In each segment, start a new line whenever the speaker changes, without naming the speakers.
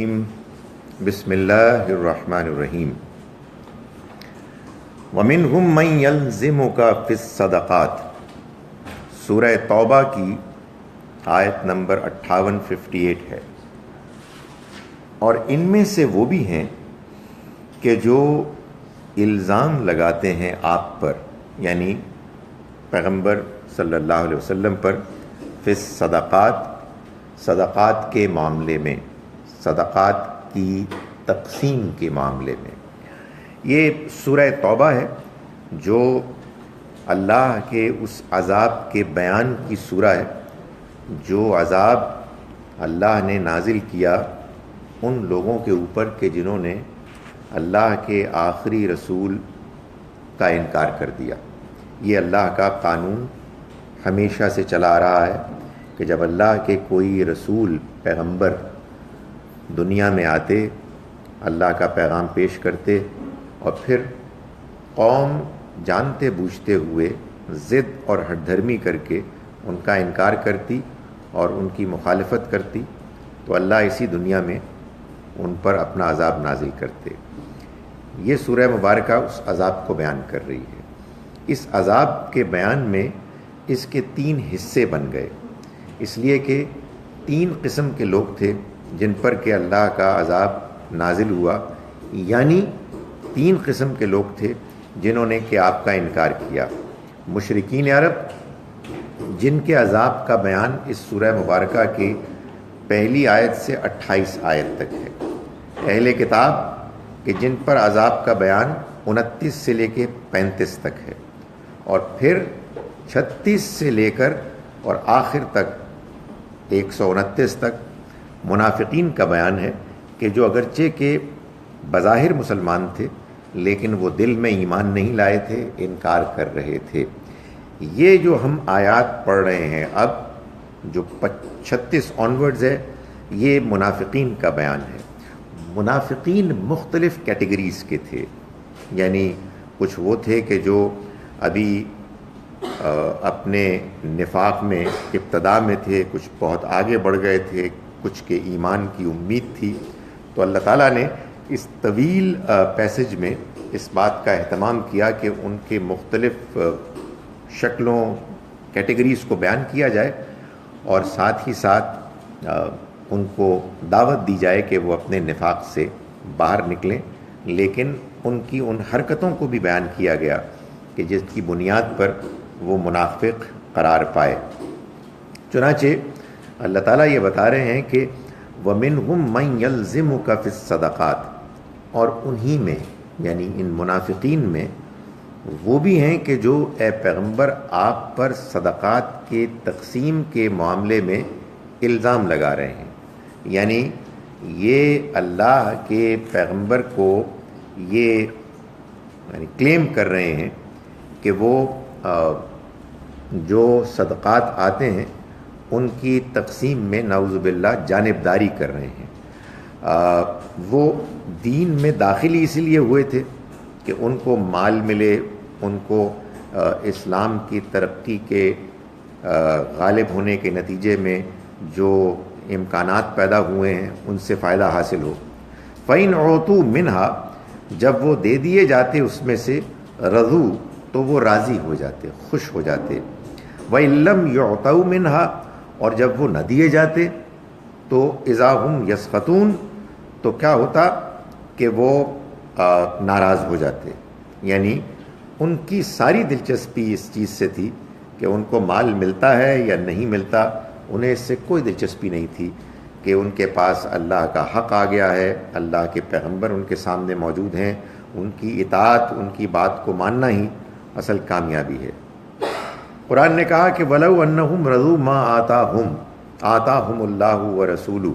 بسم اللہ الرحمن الرحیم وَمِنْهُمْ مَنْ يَلْزِمُكَ فِي الصَّدَقَاتِ سورہ توبہ کی آیت نمبر 58 ہے، اور ان میں سے وہ بھی ہیں کہ جو الزام لگاتے ہیں آپ پر، یعنی پیغمبر صلی اللہ علیہ وسلم پر، فی الصدقات، صدقات کے معاملے میں، صدقات کی تقسیم کے معاملے میں۔ یہ سورہ توبہ ہے جو اللہ کے اس عذاب کے بیان کی سورہ ہے، جو عذاب اللہ نے نازل کیا ان لوگوں کے اوپر کہ جنہوں نے اللہ کے آخری رسول کا انکار کر دیا۔ یہ اللہ کا قانون ہمیشہ سے چلا آ رہا ہے کہ جب اللہ کے کوئی رسول، پیغمبر دنیا میں آتے، اللہ کا پیغام پیش کرتے، اور پھر قوم جانتے بوجھتے ہوئے ضد اور ہٹ دھرمی کر کے ان کا انکار کرتی اور ان کی مخالفت کرتی، تو اللہ اسی دنیا میں ان پر اپنا عذاب نازل کرتے۔ یہ سورہ مبارکہ اس عذاب کو بیان کر رہی ہے۔ اس عذاب کے بیان میں اس کے 3 حصے بن گئے، اس لیے کہ 3 قسم کے لوگ تھے جن پر کہ اللہ کا عذاب نازل ہوا، یعنی 3 قسم کے لوگ تھے جنہوں نے کہ آپ کا انکار کیا۔ مشرکین عرب، جن کے عذاب کا بیان اس سورہ مبارکہ کی پہلی آیت سے 28 آیت تک ہے۔ اہل کتاب کہ جن پر عذاب کا بیان 29 سے لے کے 35 تک ہے، اور پھر 36 سے لے کر اور آخر تک 129 تک منافقین کا بیان ہے کہ جو اگرچہ کہ بظاہر مسلمان تھے لیکن وہ دل میں ایمان نہیں لائے تھے، انکار کر رہے تھے۔ یہ جو ہم آیات پڑھ رہے ہیں اب، جو 36 آنورڈز ہے، یہ منافقین کا بیان ہے۔ منافقین مختلف کیٹیگریز کے تھے، یعنی کچھ وہ تھے کہ جو ابھی اپنے نفاق میں ابتدا میں تھے، کچھ بہت آگے بڑھ گئے تھے، کچھ کے ایمان کی امید تھی۔ تو اللہ تعالیٰ نے اس طویل پیسج میں اس بات کا اہتمام کیا کہ ان کے مختلف شکلوں، کیٹیگریز کو بیان کیا جائے، اور ساتھ ہی ساتھ ان کو دعوت دی جائے کہ وہ اپنے نفاق سے باہر نکلیں، لیکن ان کی ان حرکتوں کو بھی بیان کیا گیا کہ جس کی بنیاد پر وہ منافق قرار پائے۔ چنانچہ اللہ تعالیٰ یہ بتا رہے ہیں کہ وَمِنْهُمْ مَنْ يَلْزِمُكَ فِي الصَّدَقَاتِ، اور انہی میں، یعنی ان منافقین میں وہ بھی ہیں کہ جو اے پیغمبر آپ پر صدقات کے تقسیم کے معاملے میں الزام لگا رہے ہیں، یعنی یہ اللہ کے پیغمبر کو یہ کلیم کر رہے ہیں کہ وہ جو صدقات آتے ہیں ان کی تقسیم میں نعوذ باللہ جانبداری کر رہے ہیں۔ وہ دین میں داخل اس لیے ہوئے تھے کہ ان کو مال ملے، ان کو اسلام کی ترقی کے غالب ہونے کے نتیجے میں جو امکانات پیدا ہوئے ہیں ان سے فائدہ حاصل ہو۔ فَإِنْ عُوتُوا مِنْهَا، جب وہ دے دیے جاتے اس میں سے، رضو، تو وہ راضی ہو جاتے، خوش ہو جاتے۔ وَإِن لَّمْ يُعْطَوْا مِنْهَا، اور جب وہ نہ دیے جاتے تو اذا ہم یسخطون، تو کیا ہوتا کہ وہ ناراض ہو جاتے، یعنی ان کی ساری دلچسپی اس چیز سے تھی کہ ان کو مال ملتا ہے یا نہیں ملتا، انہیں اس سے کوئی دلچسپی نہیں تھی کہ ان کے پاس اللہ کا حق آ گیا ہے، اللہ کے پیغمبر ان کے سامنے موجود ہیں، ان کی اطاعت، ان کی بات کو ماننا ہی اصل کامیابی ہے۔ قرآن نے کہا کہ وَلَوْ أَنَّهُمْ رَضُوا مَا آتَاهُمُ اللَّهُ وَرَسُولُهُ،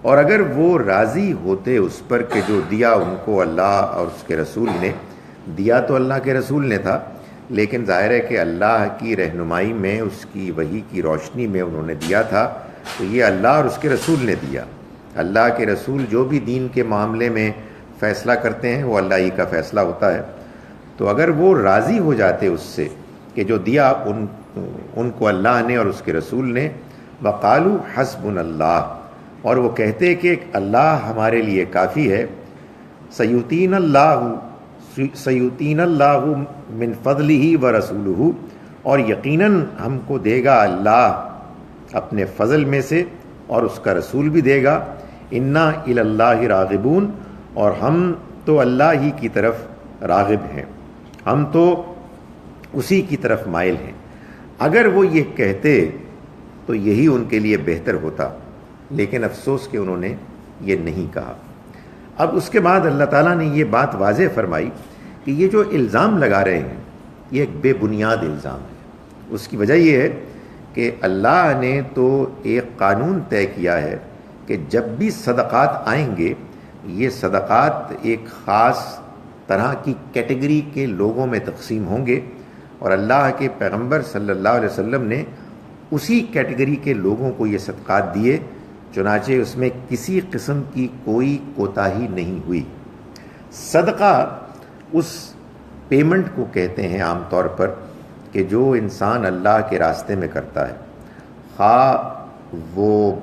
اور اگر وہ راضی ہوتے اس پر کہ جو دیا ان کو اللہ اور اس کے رسول نے، دیا تو اللہ کے رسول نے تھا، لیکن ظاہر ہے کہ اللہ کی رہنمائی میں، اس کی وحی کی روشنی میں انہوں نے دیا تھا، تو یہ اللہ اور اس کے رسول نے دیا۔ اللہ کے رسول جو بھی دین کے معاملے میں فیصلہ کرتے ہیں وہ اللہ ہی کا فیصلہ ہوتا ہے۔ تو اگر وہ راضی ہو جاتے اس سے کہ جو دیا ان کو اللہ نے اور اس کے رسول نے، وقالو حسبنا اللہ، اور وہ کہتے کہ اللہ ہمارے لیے کافی ہے، سیؤتین اللہ من فضلہ و رسولہ، اور یقیناً ہم کو دے گا اللہ اپنے فضل میں سے اور اس کا رسول بھی دے گا، انا الی اللہ راغبون، اور ہم تو اللہ ہی کی طرف راغب ہیں، ہم تو اسی کی طرف مائل ہیں۔ اگر وہ یہ کہتے تو یہی ان کے لیے بہتر ہوتا، لیکن افسوس کہ انہوں نے یہ نہیں کہا۔ اب اس کے بعد اللہ تعالیٰ نے یہ بات واضح فرمائی کہ یہ جو الزام لگا رہے ہیں یہ ایک بے بنیاد الزام ہے۔ اس کی وجہ یہ ہے کہ اللہ نے تو ایک قانون طے کیا ہے کہ جب بھی صدقات آئیں گے، یہ صدقات ایک خاص طرح کی کیٹیگری کے لوگوں میں تقسیم ہوں گے، اور اللہ کے پیغمبر صلی اللہ علیہ وسلم نے اسی کیٹیگری کے لوگوں کو یہ صدقات دیے، چنانچہ اس میں کسی قسم کی کوئی کوتاہی نہیں ہوئی۔ صدقہ اس پیمنٹ کو کہتے ہیں عام طور پر کہ جو انسان اللہ کے راستے میں کرتا ہے، خواہ وہ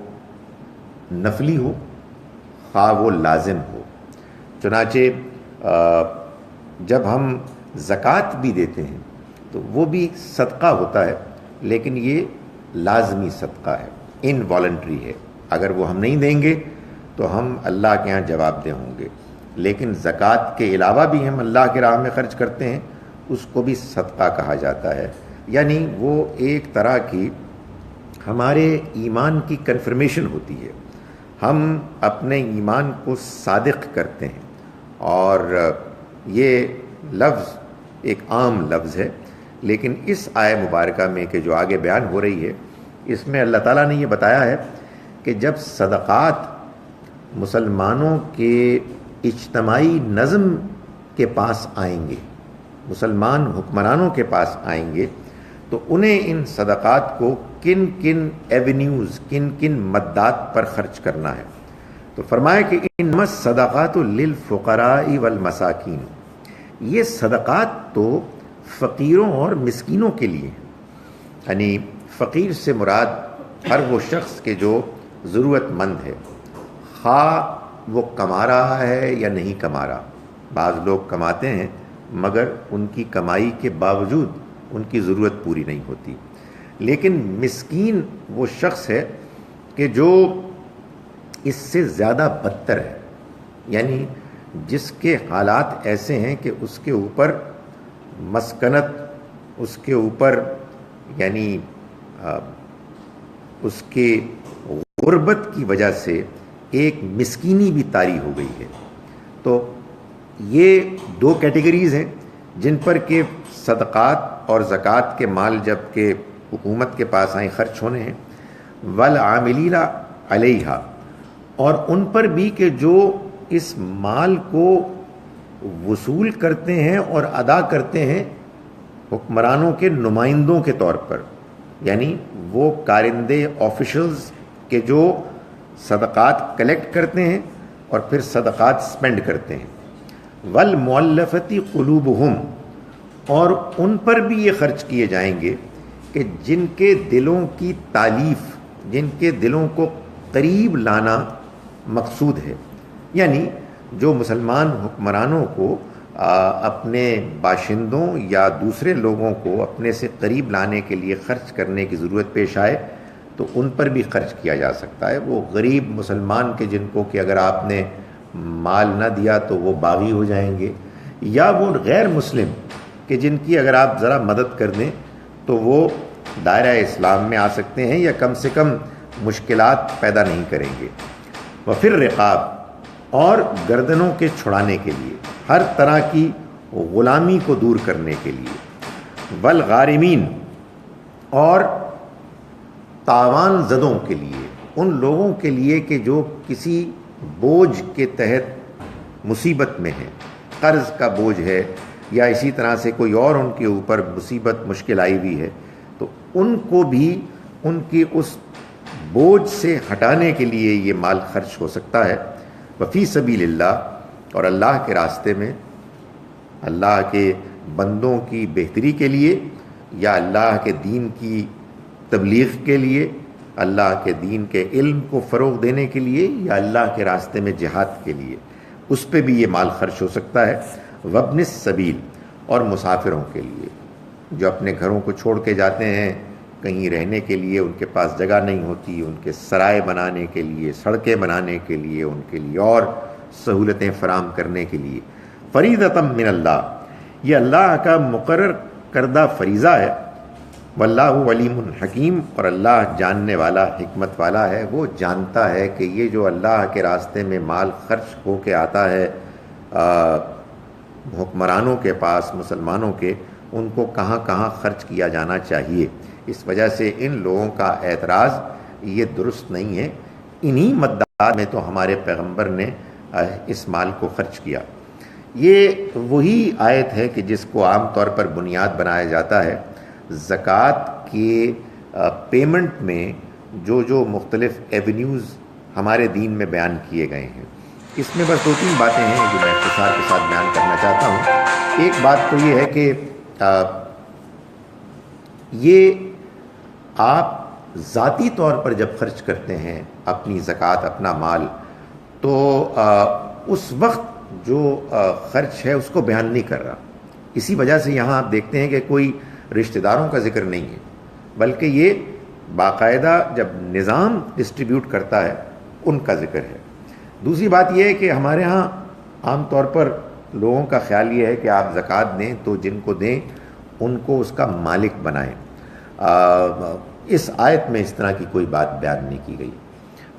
نفلی ہو خواہ وہ لازم ہو۔ چنانچہ جب ہم زکوٰۃ بھی دیتے ہیں تو وہ بھی صدقہ ہوتا ہے، لیکن یہ لازمی صدقہ ہے، انوالنٹری ہے۔ اگر وہ ہم نہیں دیں گے تو ہم اللہ کے ہاں جواب دہ ہوں گے، لیکن زکوٰۃ کے علاوہ بھی ہم اللہ کے راہ میں خرچ کرتے ہیں، اس کو بھی صدقہ کہا جاتا ہے۔ یعنی وہ ایک طرح کی ہمارے ایمان کی کنفرمیشن ہوتی ہے، ہم اپنے ایمان کو صادق کرتے ہیں۔ اور یہ لفظ ایک عام لفظ ہے، لیکن اس آیہ مبارکہ میں کہ جو آگے بیان ہو رہی ہے، اس میں اللہ تعالیٰ نے یہ بتایا ہے کہ جب صدقات مسلمانوں کے اجتماعی نظم کے پاس آئیں گے، مسلمان حکمرانوں کے پاس آئیں گے، تو انہیں ان صدقات کو کن کن ایونیوز، کن کن مدات پر خرچ کرنا ہے۔ تو فرمایا کہ انما الصدقات للفقراء والمساکین، یہ صدقات تو فقیروں اور مسکینوں کے لیے ہیں۔ یعنی فقیر سے مراد ہر وہ شخص کے جو ضرورت مند ہے، خواہ وہ کما رہا ہے یا نہیں کما رہا۔ بعض لوگ کماتے ہیں مگر ان کی کمائی کے باوجود ان کی ضرورت پوری نہیں ہوتی۔ لیکن مسکین وہ شخص ہے کہ جو اس سے زیادہ بدتر ہے، یعنی جس کے حالات ایسے ہیں کہ اس کے اوپر مسکنت، اس کے اوپر یعنی اس کے غربت کی وجہ سے ایک مسکینی بھی طاری ہو گئی ہے۔ تو یہ دو کیٹیگریز ہیں جن پر کہ صدقات اور زکوٰۃ کے مال جب کہ حکومت کے پاس آئیں خرچ ہونے ہیں، والعاملین علیہا، اور ان پر بھی کہ جو اس مال کو وصول کرتے ہیں اور ادا کرتے ہیں حکمرانوں کے نمائندوں کے طور پر، یعنی وہ کارندے آفیشلز کہ جو صدقات کلیکٹ کرتے ہیں اور پھر صدقات سپینڈ کرتے ہیں۔ والمؤلفۃ قلوبہم، اور ان پر بھی یہ خرچ کیے جائیں گے کہ جن کے دلوں کی تالیف، جن کے دلوں کو قریب لانا مقصود ہے، یعنی جو مسلمان حکمرانوں کو اپنے باشندوں یا دوسرے لوگوں کو اپنے سے قریب لانے کے لیے خرچ کرنے کی ضرورت پیش آئے تو ان پر بھی خرچ کیا جا سکتا ہے۔ وہ غریب مسلمان کے جن کو کہ اگر آپ نے مال نہ دیا تو وہ باغی ہو جائیں گے، یا وہ غیر مسلم کہ جن کی اگر آپ ذرا مدد کر دیں تو وہ دائرہ اسلام میں آ سکتے ہیں یا کم سے کم مشکلات پیدا نہیں کریں گے۔ وفر رقاب، اور گردنوں کے چھڑانے کے لیے، ہر طرح کی غلامی کو دور کرنے کے لیے۔ والغارمین، اور تاوان زدوں کے لیے، ان لوگوں کے لیے کہ جو کسی بوجھ کے تحت مصیبت میں ہیں، قرض کا بوجھ ہے یا اسی طرح سے کوئی اور ان کے اوپر مصیبت مشکل آئی ہوئی ہے، تو ان کو بھی ان کی اس بوجھ سے ہٹانے کے لیے یہ مال خرچ ہو سکتا ہے۔ وفی سبیل اللہ، اور اللہ کے راستے میں، اللہ کے بندوں کی بہتری کے لیے یا اللہ کے دین کی تبلیغ کے لیے، اللہ کے دین کے علم کو فروغ دینے کے لیے یا اللہ کے راستے میں جہاد کے لیے، اس پہ بھی یہ مال خرچ ہو سکتا ہے۔ وابن السبیل، اور مسافروں کے لیے جو اپنے گھروں کو چھوڑ کے جاتے ہیں کہیں رہنے کے لیے، ان کے پاس جگہ نہیں ہوتی، ان کے سرائے بنانے کے لیے، سڑکیں بنانے کے لیے، ان کے لیے اور سہولتیں فراہم کرنے کے لیے۔ فریضۃ من اللہ، یہ اللہ کا مقرر کردہ فریضہ ہے۔ واللہ علیم حکیم، اور اللہ جاننے والا، حکمت والا ہے۔ وہ جانتا ہے کہ یہ جو اللہ کے راستے میں مال خرچ ہو کے آتا ہے حکمرانوں کے پاس، مسلمانوں کے، ان کو کہاں کہاں خرچ کیا جانا چاہیے۔ اس وجہ سے ان لوگوں کا اعتراض یہ درست نہیں ہے۔ انہی مدات میں تو ہمارے پیغمبر نے اس مال کو خرچ کیا۔ یہ وہی آیت ہے کہ جس کو عام طور پر بنیاد بنایا جاتا ہے زکوٰۃ کے پیمنٹ میں جو مختلف ایونیوز ہمارے دین میں بیان کیے گئے ہیں۔ اس میں بس 2-3 باتیں ہیں جو میں اختصار کے ساتھ بیان کرنا چاہتا ہوں۔ ایک بات تو یہ ہے کہ یہ آپ ذاتی طور پر جب خرچ کرتے ہیں اپنی زکوٰۃ، اپنا مال، تو اس وقت جو خرچ ہے اس کو بیان نہیں کر رہا۔ اسی وجہ سے یہاں آپ دیکھتے ہیں کہ کوئی رشتہ داروں کا ذکر نہیں ہے، بلکہ یہ باقاعدہ جب نظام ڈسٹریبیوٹ کرتا ہے ان کا ذکر ہے۔ دوسری بات یہ ہے کہ ہمارے ہاں عام طور پر لوگوں کا خیال یہ ہے کہ آپ زکوٰۃ دیں تو جن کو دیں ان کو اس کا مالک بنائیں۔ اس آیت میں اس طرح کی کوئی بات بیان نہیں کی گئی۔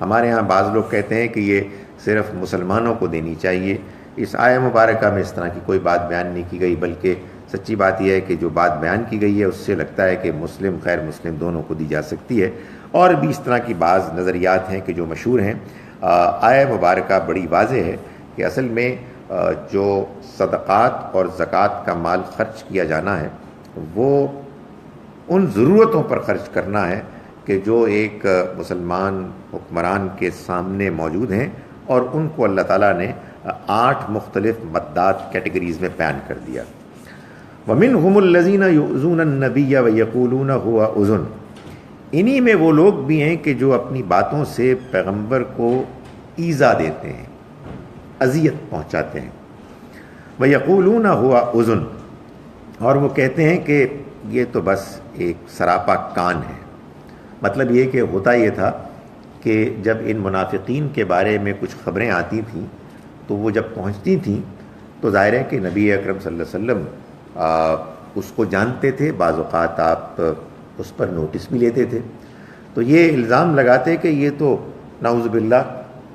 ہمارے ہاں بعض لوگ کہتے ہیں کہ یہ صرف مسلمانوں کو دینی چاہیے۔ اس آیہ مبارکہ میں اس طرح کی کوئی بات بیان نہیں کی گئی، بلکہ سچی بات یہ ہے کہ جو بات بیان کی گئی ہے اس سے لگتا ہے کہ مسلم غیر مسلم دونوں کو دی جا سکتی ہے۔ اور بھی اس طرح کی بعض نظریات ہیں کہ جو مشہور ہیں۔ آیہ مبارکہ بڑی واضح ہے کہ اصل میں جو صدقات اور زکوٰۃ کا مال خرچ کیا جانا ہے وہ ان ضرورتوں پر خرچ کرنا ہے کہ جو ایک مسلمان حکمران کے سامنے موجود ہیں، اور ان کو اللہ تعالیٰ نے 8 مختلف مدات کیٹیگریز میں بیان کر دیا۔ وَمِنْهُمُ الَّذِينَ يُؤْذُونَ النَّبِيَّ وَيَقُولُونَ هُوَ أُذُنٌ، انہی میں وہ لوگ بھی ہیں کہ جو اپنی باتوں سے پیغمبر کو ایذا دیتے ہیں، اذیت پہنچاتے ہیں۔ وَيَقُولُونَ هُوَ أُذُنٌ، اور وہ کہتے ہیں کہ یہ تو بس ایک سراپا کان ہے۔ مطلب یہ کہ ہوتا یہ تھا کہ جب ان منافقین کے بارے میں کچھ خبریں آتی تھیں تو وہ جب پہنچتی تھیں تو ظاہر ہے کہ نبی اکرم صلی اللہ علیہ وسلم اس کو جانتے تھے، بعض اوقات آپ اس پر نوٹس بھی لیتے تھے، تو یہ الزام لگاتے کہ یہ تو نعوذ باللہ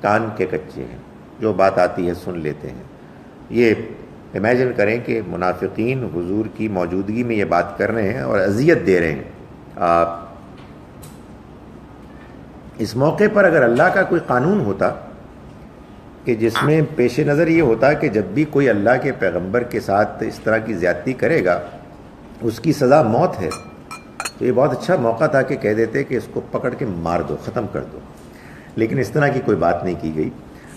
کان کے کچے ہیں، جو بات آتی ہے سن لیتے ہیں۔ یہ امیجن کریں کہ منافقین حضور کی موجودگی میں یہ بات کر رہے ہیں اور اذیت دے رہے ہیں۔ اس موقع پر اگر اللہ کا کوئی قانون ہوتا کہ جس میں پیش نظر یہ ہوتا کہ جب بھی کوئی اللہ کے پیغمبر کے ساتھ اس طرح کی زیادتی کرے گا اس کی سزا موت ہے، تو یہ بہت اچھا موقع تھا کہ کہہ دیتے کہ اس کو پکڑ کے مار دو، ختم کر دو۔ لیکن اس طرح کی کوئی بات نہیں کی گئی،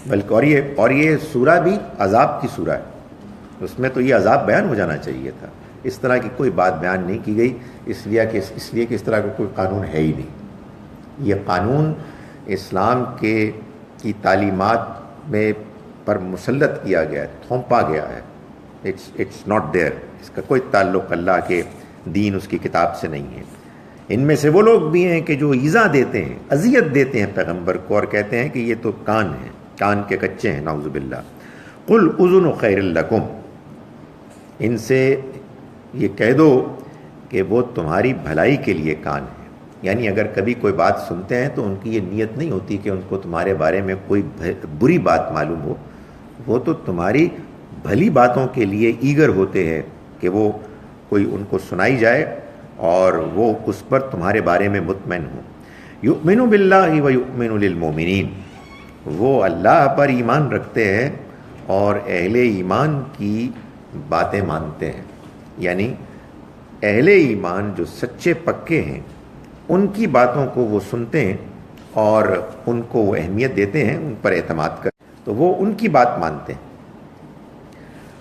بلکہ اور یہ سورہ بھی عذاب کی سورہ ہے، اس میں تو یہ عذاب بیان ہو جانا چاہیے تھا۔ اس طرح کی کوئی بات بیان نہیں کی گئی، اس لیے کہ اس طرح کا کوئی قانون ہے ہی نہیں۔ یہ قانون اسلام کی تعلیمات میں پر مسلط کیا گیا ہے، تھوپا گیا ہے۔ اٹس ناٹ دیئر، اس کا کوئی تعلق اللہ کے دین، اس کی کتاب سے نہیں ہے۔ ان میں سے وہ لوگ بھی ہیں کہ جو ایذا دیتے ہیں، اذیت دیتے ہیں پیغمبر کو، اور کہتے ہیں کہ یہ تو کان ہیں، کان کے کچے ہیں، نعوذ باللہ۔ قل اذن خیر لکم، ان سے یہ کہہ دو کہ وہ تمہاری بھلائی کے لیے کان ہے۔ یعنی اگر کبھی کوئی بات سنتے ہیں تو ان کی یہ نیت نہیں ہوتی کہ ان کو تمہارے بارے میں کوئی بری بات معلوم ہو، وہ تو تمہاری بھلی باتوں کے لیے ایگر ہوتے ہیں کہ وہ کوئی ان کو سنائی جائے اور وہ اس پر تمہارے بارے میں مطمئن ہوں۔ یؤمن باللہ و یؤمن للمؤمنین، وہ اللہ پر ایمان رکھتے ہیں اور اہل ایمان کی باتیں مانتے ہیں۔ یعنی اہل ایمان جو سچے پکے ہیں ان کی باتوں کو وہ سنتے ہیں اور ان کو وہ اہمیت دیتے ہیں، ان پر اعتماد کرتے ہیں، تو وہ ان کی بات مانتے ہیں۔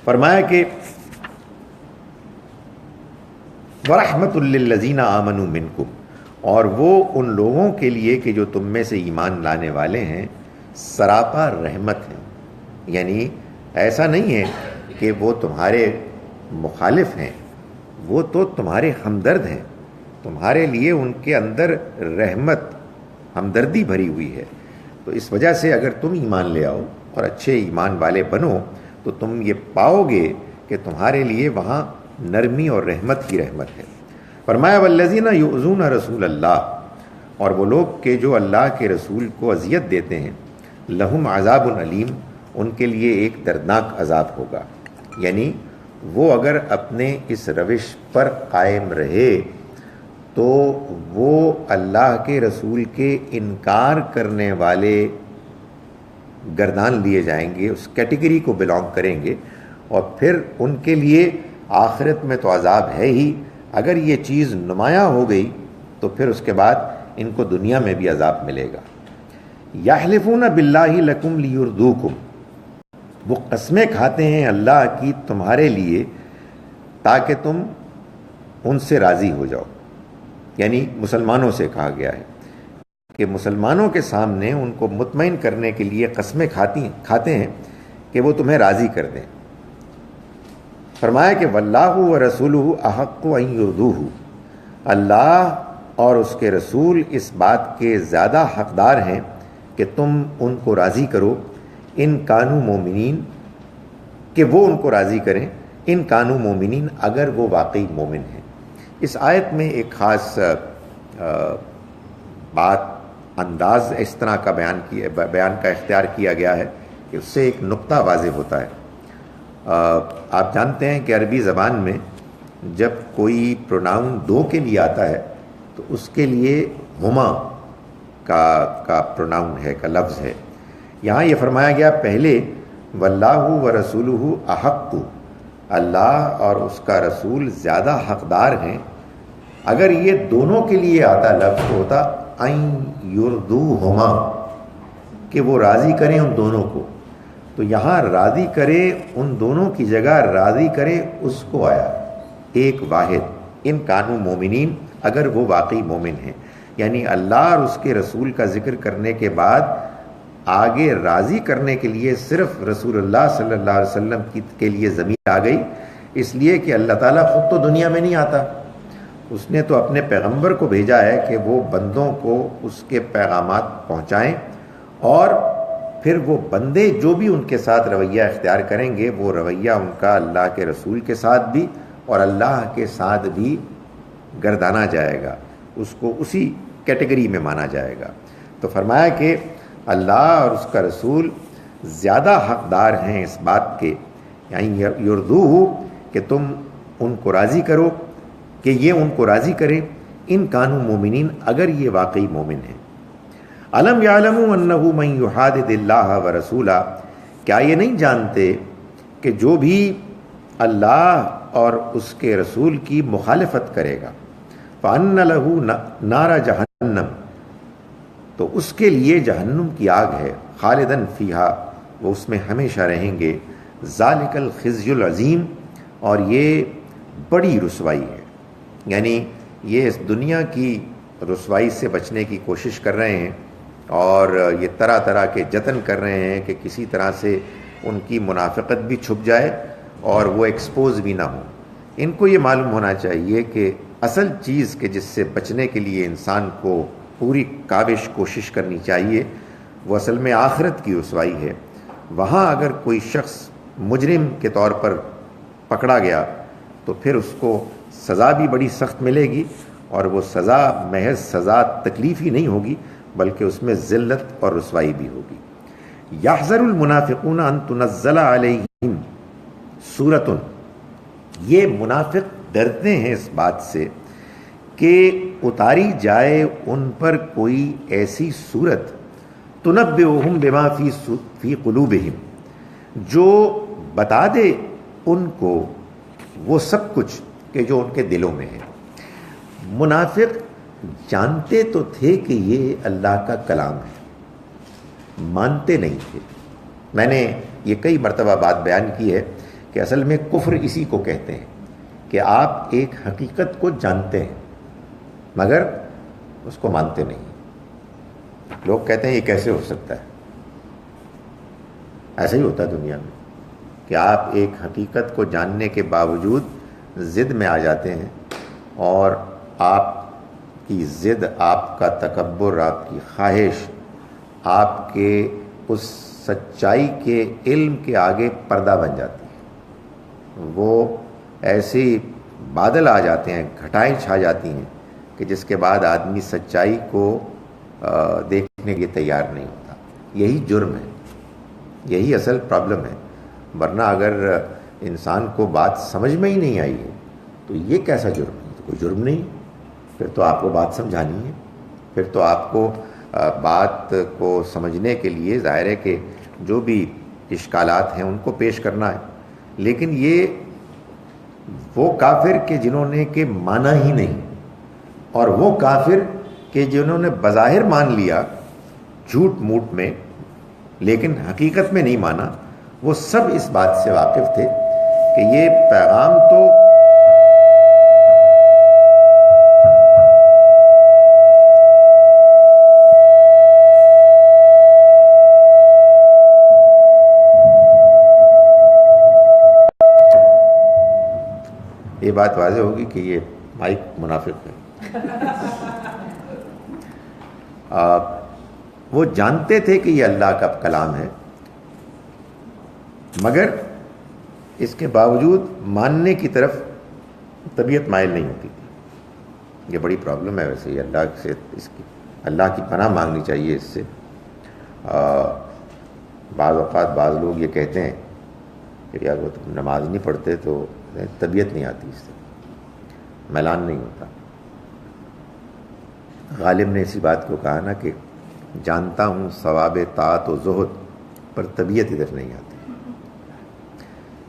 فرمایا کہ وَرَحْمَةٌ لِّلَّذِينَ آمَنُوا مِنْكُمْ، اور وہ ان لوگوں کے لیے کہ جو تم میں سے ایمان لانے والے ہیں سراپا رحمت ہیں. یعنی ایسا نہیں ہے کہ وہ تمہارے مخالف ہیں، وہ تو تمہارے ہمدرد ہیں، تمہارے لیے ان کے اندر رحمت ہمدردی بھری ہوئی ہے. تو اس وجہ سے اگر تم ایمان لے آؤ اور اچھے ایمان والے بنو تو تم یہ پاؤ گے کہ تمہارے لیے وہاں نرمی اور رحمت ہی رحمت ہے. فرمایا والذین یؤذون رسول اللہ، اور وہ لوگ کہ جو اللہ کے رسول کو اذیت دیتے ہیں، لہم عذاب علیم، ان کے لیے ایک دردناک عذاب ہوگا. یعنی وہ اگر اپنے اس روش پر قائم رہے تو وہ اللہ کے رسول کے انکار کرنے والے گردان لیے جائیں گے، اس کیٹیگری کو بلانگ کریں گے، اور پھر ان کے لیے آخرت میں تو عذاب ہے ہی. اگر یہ چیز نمایاں ہو گئی تو پھر اس کے بعد ان کو دنیا میں بھی عذاب ملے گا. یحلفون باللہ لکم لیردوکم، وہ قسمیں کھاتے ہیں اللہ کی تمہارے لیے تاکہ تم ان سے راضی ہو جاؤ. یعنی مسلمانوں سے کہا گیا ہے کہ مسلمانوں کے سامنے ان کو مطمئن کرنے کے لیے قسمیں کھاتے ہیں کہ وہ تمہیں راضی کر دیں. فرمایا کہ واللہ ورسولہ احق ان یردوہ، اللہ اور اس کے رسول اس بات کے زیادہ حقدار ہیں کہ تم ان کو راضی کرو، ان کانوا مومنین، کہ وہ ان کو راضی کریں، ان کانوا مومنین، اگر وہ واقعی مومن ہیں. اس آیت میں ایک خاص بات، انداز اس طرح کا بیان کا اختیار کیا گیا ہے کہ اس سے ایک نقطہ واضح ہوتا ہے. آپ جانتے ہیں کہ عربی زبان میں جب کوئی پروناؤن دو کے لیے آتا ہے تو اس کے لیے ہما کا پروناؤن ہے، کا لفظ ہے. یہاں یہ فرمایا گیا پہلے واللہ ورسولہ احق، اللہ اور اس کا رسول زیادہ حقدار ہیں. اگر یہ دونوں کے لیے آتا لفظ تو ہوتا ان یردوہما، کہ وہ راضی کریں ان دونوں کو. تو یہاں راضی کرے ان دونوں کی جگہ راضی کرے اس کو آیا، ایک واحد، ان کانوا مومنین، اگر وہ واقعی مومن ہیں. یعنی اللہ اور اس کے رسول کا ذکر کرنے کے بعد آگے راضی کرنے کے لیے صرف رسول اللہ صلی اللہ علیہ وسلم کے لیے ضمیر آ گئی، اس لیے کہ اللہ تعالیٰ خود تو دنیا میں نہیں آتا، اس نے تو اپنے پیغمبر کو بھیجا ہے کہ وہ بندوں کو اس کے پیغامات پہنچائیں، اور پھر وہ بندے جو بھی ان کے ساتھ رویہ اختیار کریں گے وہ رویہ ان کا اللہ کے رسول کے ساتھ بھی اور اللہ کے ساتھ بھی گردانا جائے گا، اس کو اسی کیٹیگری میں مانا جائے گا. تو فرمایا کہ اللہ اور اس کا رسول زیادہ حقدار ہیں اس بات کے، یعنی یردوہ، کہ تم ان کو راضی کرو، کہ یہ ان کو راضی کریں، ان کانوا مومنین، اگر یہ واقعی مومن ہیں. الم یعلموا انہ من یحادد اللہ ورسولہ، کیا یہ نہیں جانتے کہ جو بھی اللہ اور اس کے رسول کی مخالفت کرے گا فَأَنَّ لَهُ نَارَ جہنم، تو اس کے لیے جہنم کی آگ ہے، خالداً فیہا، وہ اس میں ہمیشہ رہیں گے، ذالک الخزی العظیم، اور یہ بڑی رسوائی ہے. یعنی یہ اس دنیا کی رسوائی سے بچنے کی کوشش کر رہے ہیں اور یہ طرح طرح کے جتن کر رہے ہیں کہ کسی طرح سے ان کی منافقت بھی چھپ جائے اور وہ ایکسپوز بھی نہ ہوں. ان کو یہ معلوم ہونا چاہیے کہ اصل چیز کہ جس سے بچنے کے لیے انسان کو پوری کاوش کوشش کرنی چاہیے وہ اصل میں آخرت کی رسوائی ہے. وہاں اگر کوئی شخص مجرم کے طور پر پکڑا گیا تو پھر اس کو سزا بھی بڑی سخت ملے گی، اور وہ سزا محض سزا تکلیفی نہیں ہوگی بلکہ اس میں ذلت اور رسوائی بھی ہوگی. یحذر المنافقون ان تنزل علیہم سورۃ، یہ منافق ڈرتے ہیں اس بات سے کہ اتاری جائے ان پر کوئی ایسی صورت تنبئہم بما فی قلوبہم، جو بتا دے ان کو وہ سب کچھ کہ جو ان کے دلوں میں ہے. منافق جانتے تو تھے کہ یہ اللہ کا کلام ہے، مانتے نہیں تھے. میں نے یہ کئی مرتبہ بات بیان کی ہے کہ اصل میں کفر اسی کو کہتے ہیں کہ آپ ایک حقیقت کو جانتے ہیں مگر اس کو مانتے نہیں. لوگ کہتے ہیں یہ کیسے ہو سکتا ہے. ایسا ہی ہوتا ہے دنیا میں کہ آپ ایک حقیقت کو جاننے کے باوجود ضد میں آ جاتے ہیں، اور آپ کی ضد، آپ کا تکبر، آپ کی خواہش آپ کے اس سچائی کے علم کے آگے پردہ بن جاتی ہے. وہ ایسے بادل آ جاتے ہیں، گھٹائیں چھا جاتی ہیں کہ جس کے بعد آدمی سچائی کو دیکھنے کے لیے تیار نہیں ہوتا. یہی جرم ہے، یہی اصل پرابلم ہے. ورنہ اگر انسان کو بات سمجھ میں ہی نہیں آئی ہے تو یہ کیسا جرم ہے؟ تو کوئی جرم نہیں. پھر تو آپ کو بات سمجھانی ہے، پھر تو آپ کو بات کو سمجھنے کے لیے ظاہر ہے کہ جو بھی اشکالات ہیں ان کو پیش کرنا ہے. لیکن یہ وہ کافر کہ جنہوں نے کہ مانا ہی نہیں، اور وہ کافر کہ جنہوں نے بظاہر مان لیا جھوٹ موٹ میں لیکن حقیقت میں نہیں مانا، وہ سب اس بات سے واقف تھے کہ یہ پیغام تو یہ بات واضح ہوگی کہ یہ مائک منافق ہے. وہ جانتے تھے کہ یہ اللہ کا کلام ہے، مگر اس کے باوجود ماننے کی طرف طبیعت مائل نہیں ہوتی تھی. یہ بڑی پرابلم ہے. ویسے یہ اللہ سے اللہ کی پناہ مانگنی چاہیے اس سے. بعض اوقات بعض لوگ یہ کہتے ہیں کہ یار وہ تم نماز نہیں پڑھتے تو طبیعت نہیں آتی، اس سے میلان نہیں ہوتا. غالب نے اسی بات کو کہا نا کہ جانتا ہوں ثواب طاعت و زہد، پر طبیعت ادھر نہیں آتی.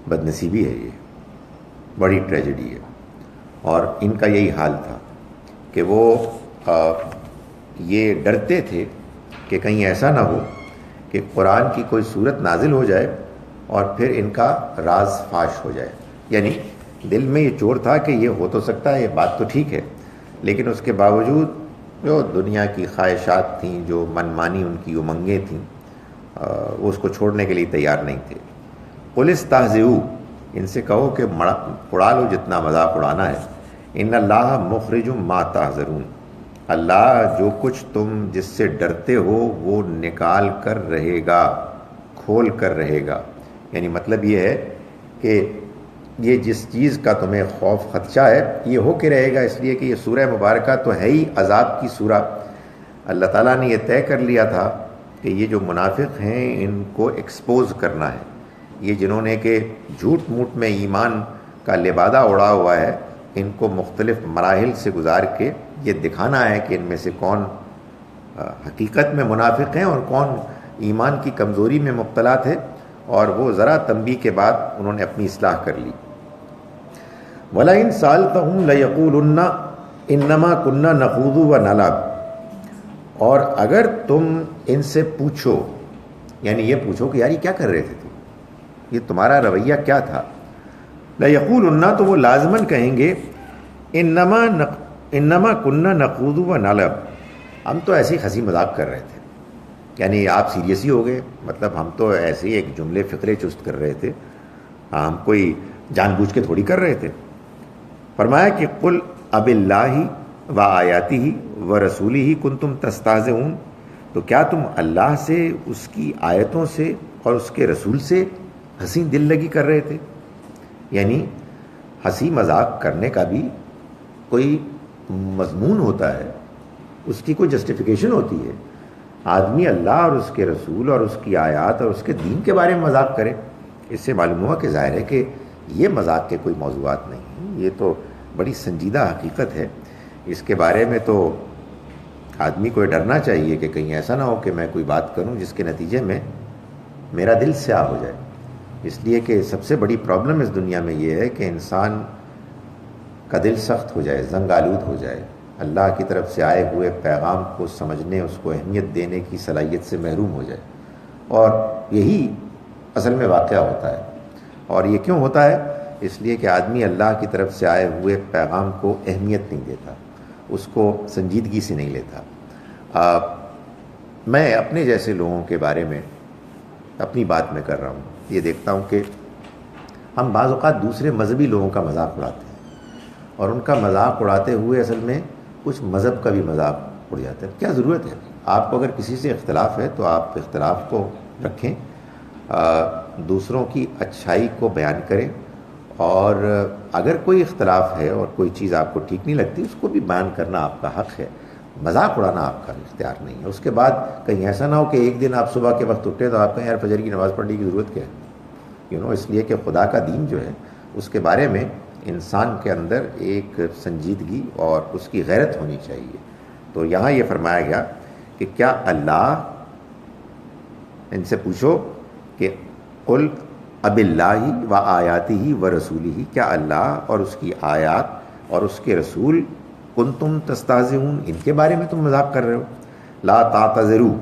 بدنصیبی ہے، یہ بڑی ٹریجڈی ہے. اور ان کا یہی حال تھا کہ وہ یہ ڈرتے تھے کہ کہیں ایسا نہ ہو کہ قرآن کی کوئی صورت نازل ہو جائے اور پھر ان کا راز فاش ہو جائے. یعنی دل میں یہ چور تھا کہ یہ ہو تو سکتا ہے، یہ بات تو ٹھیک ہے، لیکن اس کے باوجود جو دنیا کی خواہشات تھیں، جو من مانی ان کی امنگیں تھیں، وہ اس کو چھوڑنے کے لیے تیار نہیں تھے. قل استہزئوا، ان سے کہو کہ اڑا لو جتنا مذاق اڑانا ہے. ان اللہ مخرج ما تحذرون، اللہ جو کچھ تم جس سے ڈرتے ہو وہ نکال کر رہے گا، کھول کر رہے گا. یعنی مطلب یہ ہے کہ یہ جس چیز کا تمہیں خوف خدشہ ہے یہ ہو کے رہے گا، اس لیے کہ یہ سورہ مبارکہ تو ہے ہی عذاب کی سورہ. اللہ تعالیٰ نے یہ طے کر لیا تھا کہ یہ جو منافق ہیں ان کو ایکسپوز کرنا ہے. یہ جنہوں نے کہ جھوٹ موٹ میں ایمان کا لبادہ اڑا ہوا ہے، ان کو مختلف مراحل سے گزار کے یہ دکھانا ہے کہ ان میں سے کون حقیقت میں منافق ہیں اور کون ایمان کی کمزوری میں مبتلا تھے. اور وہ ذرا تنبیہ کے بعد انہوں نے اپنی اصلاح کر لی. وَلَئِن سَأَلْتَهُمْ لَيَقُولُنَّ إِنَّمَا كُنَّا نَخُوضُ وَنَلْعَبُ، اور اگر تم ان سے پوچھو، یعنی یہ پوچھو کہ یار یہ کیا کر رہے تھے تم، یہ تمہارا رویہ کیا تھا، لَيَقُولُنَّ، تو وہ لازماً کہیں گے إِنَّمَا كُنَّا نَخُوضُ وَنَلْعَبُ، ہم تو ایسے ہی ہنسی مذاق کر رہے تھے. یعنی آپ سیریس ہی ہو گئے، مطلب ہم تو ایسے ہی ایک جملے فقرے چست کر رہے تھے، ہم کوئی جان بوجھ کے تھوڑی کر رہے تھے. فرمایا کہ قل اب اللہ و آیاتہ و رسولہ کنتم تستہزئون، تو کیا تم اللہ سے، اس کی آیتوں سے اور اس کے رسول سے ہنسی دل لگی کر رہے تھے. یعنی ہنسی مذاق کرنے کا بھی کوئی مضمون ہوتا ہے، اس کی کوئی جسٹیفیکیشن ہوتی ہے. آدمی اللہ اور اس کے رسول اور اس کی آیات اور اس کے دین کے بارے میں مذاق کرے، اس سے معلوم ہوا کہ ظاہر ہے کہ یہ مذاق کے کوئی موضوعات نہیں ہیں، یہ تو بڑی سنجیدہ حقیقت ہے. اس کے بارے میں تو آدمی کو ڈرنا چاہیے کہ کہیں ایسا نہ ہو کہ میں کوئی بات کروں جس کے نتیجے میں میرا دل سیاہ ہو جائے. اس لیے کہ سب سے بڑی پرابلم اس دنیا میں یہ ہے کہ انسان کا دل سخت ہو جائے، زنگ آلود ہو جائے، اللہ کی طرف سے آئے ہوئے پیغام کو سمجھنے، اس کو اہمیت دینے کی صلاحیت سے محروم ہو جائے. اور یہی اصل میں واقعہ ہوتا ہے. اور یہ کیوں ہوتا ہے؟ اس لیے کہ آدمی اللہ کی طرف سے آئے ہوئے پیغام کو اہمیت نہیں دیتا. اس کو سنجیدگی سے نہیں لیتا۔ میں اپنے جیسے لوگوں کے بارے میں اپنی بات میں کر رہا ہوں، یہ دیکھتا ہوں کہ ہم بعض اوقات دوسرے مذہبی لوگوں کا مذاق اڑاتے ہیں، اور ان کا مذاق اڑاتے ہوئے اصل میں کچھ مذہب کا بھی مذاق اڑ جاتا ہے۔ کیا ضرورت ہے؟ آپ کو اگر کسی سے اختلاف ہے تو آپ اختلاف کو رکھیں، دوسروں کی اچھائی کو بیان کریں، اور اگر کوئی اختلاف ہے اور کوئی چیز آپ کو ٹھیک نہیں لگتی اس کو بھی بیان کرنا آپ کا حق ہے، مذاق اڑانا آپ کا اختیار نہیں ہے۔ اس کے بعد کہیں ایسا نہ ہو کہ ایک دن آپ صبح کے وقت اٹھے تو آپ کہیں یار فجر کی نماز پڑھنے کی ضرورت کیا ہے، اس لیے کہ خدا کا دین جو ہے اس کے بارے میں انسان کے اندر ایک سنجیدگی اور اس کی غیرت ہونی چاہیے۔ تو یہاں یہ فرمایا گیا کہ کیا اللہ، ان سے پوچھو کہ قل اب اللہ و آیاتہ و رسولہ، کیا اللہ اور اس کی آیات اور اس کے رسول کنتم تستہزئون، ان کے بارے میں تم مذاق کر رہے ہو؟ لا تعتذروا،